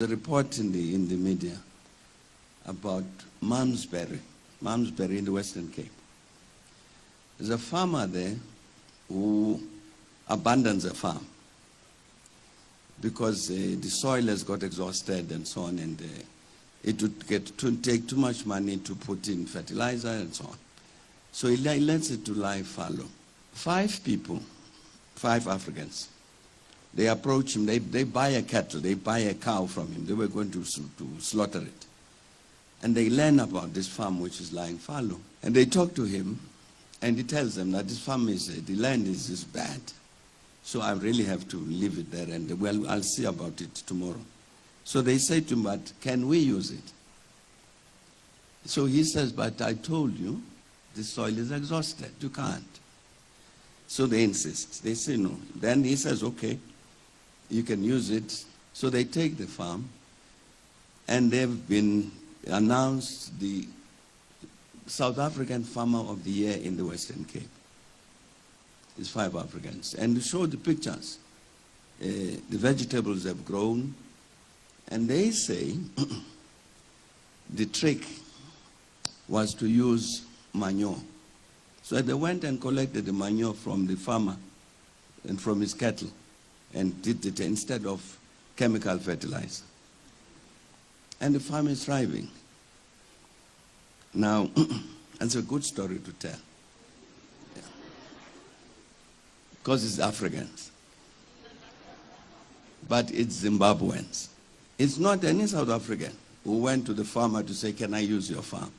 The report in the media about Malmesbury in the Western Cape. There's a farmer there who abandons a farm because the soil has got exhausted and so on, and it would take too much money to put in fertilizer and so on. So he lets it to lie fallow. 5 people, 5 Africans, they approach him, they buy a cattle, they buy a cow from him. They were going to slaughter it. And they learn about this farm which is lying fallow. And they talk to him, and he tells them that this farm the land is bad. So I really have to leave it there, and well, I'll see about it tomorrow. So they say to him, but can we use it? So he says, but I told you, the soil is exhausted, you can't. So they insist, they say no. Then he says, okay, you can use it. So they take the farm, and they've been announced the South African Farmer of the Year in the Western Cape. It's 5 Africans. And to show the pictures, the vegetables have grown, and they say the trick was to use manure. So they went and collected the manure from the farmer and from his cattle and did it instead of chemical fertilizer. And the farm is thriving. Now, that's a good story to tell. Yeah. Because it's Africans. But it's Zimbabweans. It's not any South African who went to the farmer to say, can I use your farm?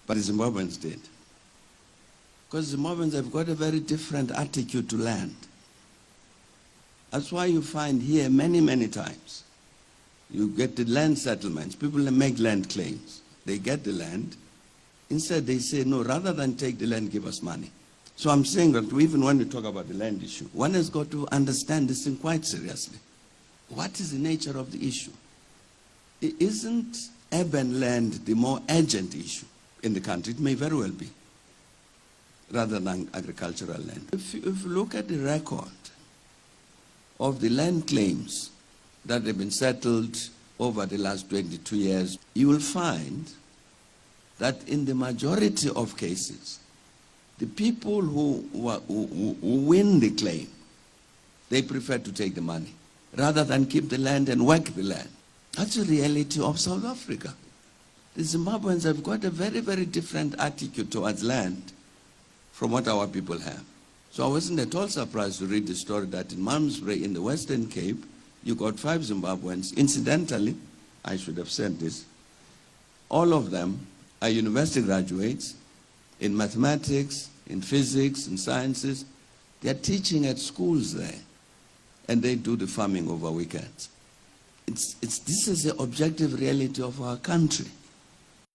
But the Zimbabweans did. Because Zimbabweans have got a very different attitude to land. That's why you find here many, many times, you get the land settlements. People make land claims. They get the land. Instead, they say, no, rather than take the land, give us money. So I'm saying that even when we talk about the land issue, one has got to understand this thing quite seriously. What is the nature of the issue? Isn't urban land the more urgent issue in the country? It may very well be, rather than agricultural land. If you look at the record of the land claims that have been settled over the last 22 years, you will find that in the majority of cases, the people who win the claim, they prefer to take the money rather than keep the land and work the land. That's the reality of South Africa. The Zimbabweans have got a very, very different attitude towards land from what our people have. So I wasn't at all surprised to read the story that in Malmesbury in the Western Cape, you got 5 Zimbabweans. Incidentally, I should have said this, all of them are university graduates in mathematics, in physics, in sciences. They are teaching at schools there, and they do the farming over weekends. This is the objective reality of our country.